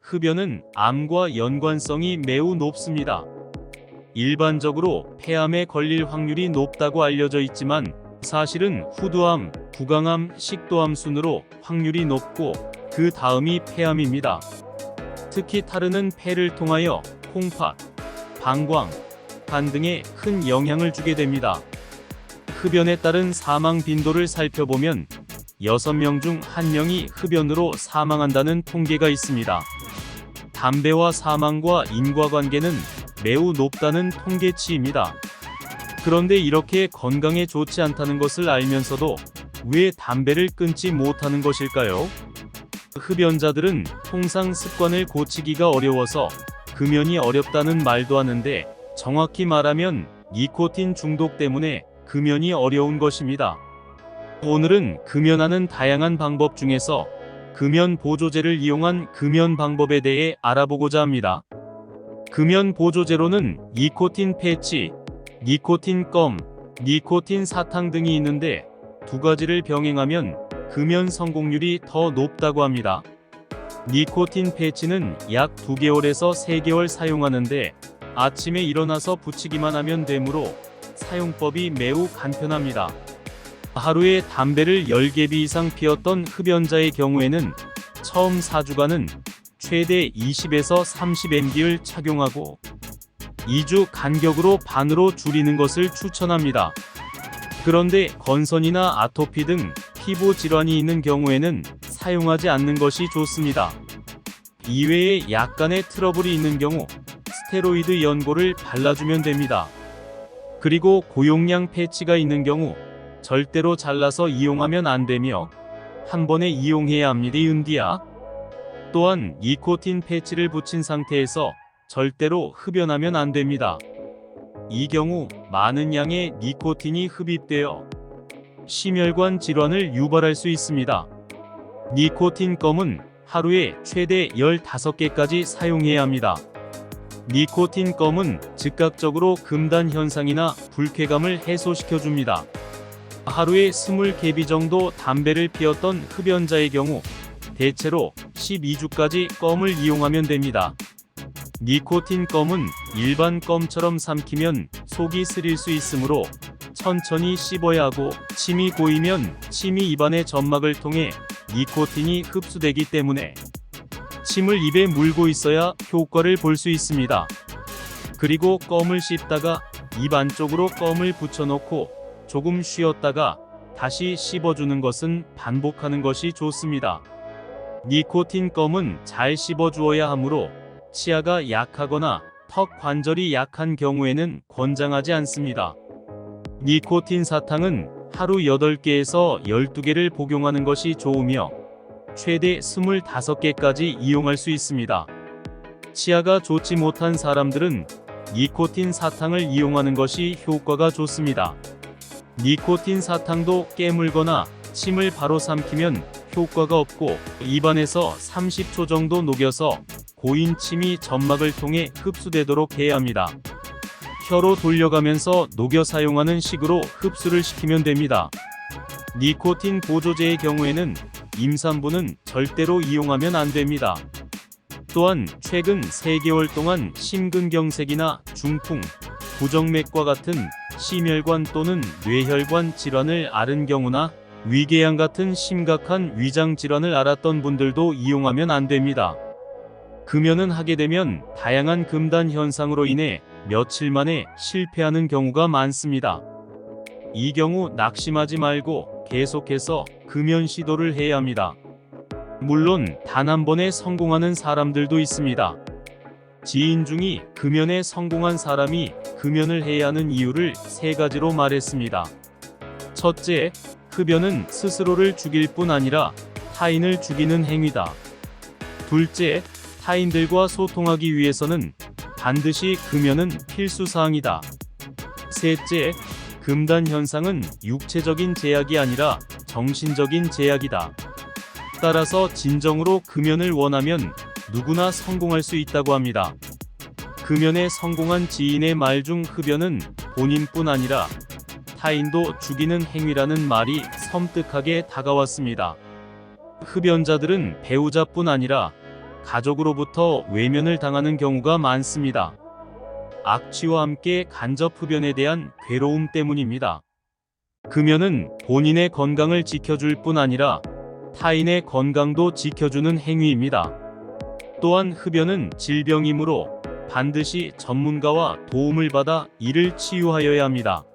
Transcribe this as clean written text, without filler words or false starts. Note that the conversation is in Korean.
흡연은 암과 연관성이 매우 높습니다. 일반적으로 폐암에 걸릴 확률이 높다고 알려져 있지만 사실은 후두암, 구강암, 식도암 순으로 확률이 높고 그 다음이 폐암입니다. 특히 타르는 폐를 통하여 콩팥, 방광, 간 등에 큰 영향을 주게 됩니다. 흡연에 따른 사망 빈도를 살펴보면 6명 중 1명이 흡연으로 사망한다는 통계가 있습니다. 담배와 사망과 인과관계는 매우 높다는 통계치입니다. 그런데 이렇게 건강에 좋지 않다는 것을 알면서도 왜 담배를 끊지 못하는 것일까요? 흡연자들은 통상 습관을 고치기가 어려워서 금연이 어렵다는 말도 하는데 정확히 말하면 니코틴 중독 때문에 금연이 어려운 것입니다. 오늘은 금연하는 다양한 방법 중에서 금연 보조제를 이용한 금연 방법에 대해 알아보고자 합니다. 금연 보조제로는 니코틴 패치, 니코틴 껌, 니코틴 사탕 등이 있는데 두 가지를 병행하면 금연 성공률이 더 높다고 합니다. 니코틴 패치는 약 2개월에서 3개월 사용하는데 아침에 일어나서 붙이기만 하면 되므로 사용법이 매우 간편합니다. 하루에 담배를 10개비 이상 피웠던 흡연자의 경우에는 처음 4주간은 최대 20에서 30mg를 착용하고 2주 간격으로 반으로 줄이는 것을 추천합니다. 그런데 건선이나 아토피 등 피부 질환이 있는 경우에는 사용하지 않는 것이 좋습니다. 이외에 약간의 트러블이 있는 경우 스테로이드 연고를 발라주면 됩니다. 그리고 고용량 패치가 있는 경우 절대로 잘라서 이용하면 안 되며 한 번에 이용해야 합니다. 윤디야. 또한 니코틴 패치를 붙인 상태에서 절대로 흡연하면 안 됩니다. 이 경우 많은 양의 니코틴이 흡입되어 심혈관 질환을 유발할 수 있습니다. 니코틴 껌은 하루에 최대 15개까지 사용해야 합니다. 니코틴 껌은 즉각적으로 금단 현상이나 불쾌감을 해소시켜줍니다. 하루에 20개비 정도 담배를 피웠던 흡연자의 경우 대체로 12주까지 껌을 이용하면 됩니다. 니코틴 껌은 일반 껌처럼 삼키면 속이 쓰릴 수 있으므로 천천히 씹어야 하고 침이 고이면 침이 입안의 점막을 통해 니코틴이 흡수되기 때문에 침을 입에 물고 있어야 효과를 볼 수 있습니다. 그리고 껌을 씹다가 입 안쪽으로 껌을 붙여놓고 조금 쉬었다가 다시 씹어주는 것은 반복하는 것이 좋습니다. 니코틴 껌은 잘 씹어주어야 하므로 치아가 약하거나 턱 관절이 약한 경우에는 권장하지 않습니다. 니코틴 사탕은 하루 8개에서 12개를 복용하는 것이 좋으며 최대 25개까지 이용할 수 있습니다. 치아가 좋지 못한 사람들은 니코틴 사탕을 이용하는 것이 효과가 좋습니다. 니코틴 사탕도 깨물거나 침을 바로 삼키면 효과가 없고 입안에서 30초 정도 녹여서 고인 침이 점막을 통해 흡수되도록 해야 합니다. 혀로 돌려가면서 녹여 사용하는 식으로 흡수를 시키면 됩니다. 니코틴 보조제의 경우에는 임산부는 절대로 이용하면 안 됩니다. 또한 최근 3개월 동안 심근경색이나 중풍, 부정맥과 같은 심혈관 또는 뇌혈관 질환을 앓은 경우나 위궤양 같은 심각한 위장 질환을 앓았던 분들도 이용하면 안 됩니다. 금연은 하게 되면 다양한 금단 현상으로 인해 며칠 만에 실패하는 경우가 많습니다. 이 경우 낙심하지 말고 계속해서 금연 시도를 해야 합니다. 물론 단 한 번에 성공하는 사람들도 있습니다. 지인 중이 금연에 성공한 사람이 금연을 해야 하는 이유를 3가지로 말했습니다. 첫째, 흡연은 스스로를 죽일 뿐 아니라 타인을 죽이는 행위다. 둘째, 타인들과 소통하기 위해서는 반드시 금연은 필수사항이다. 셋째, 금단 현상은 육체적인 제약이 아니라 정신적인 제약이다. 따라서 진정으로 금연을 원하면 누구나 성공할 수 있다고 합니다. 금연에 성공한 지인의 말 중 흡연은 본인뿐 아니라 타인도 죽이는 행위라는 말이 섬뜩하게 다가왔습니다. 흡연자들은 배우자뿐 아니라 가족으로부터 외면을 당하는 경우가 많습니다. 악취와 함께 간접 흡연에 대한 괴로움 때문입니다. 금연은 본인의 건강을 지켜줄 뿐 아니라 타인의 건강도 지켜주는 행위입니다. 또한 흡연은 질병이므로 반드시 전문가와 도움을 받아 이를 치유하여야 합니다.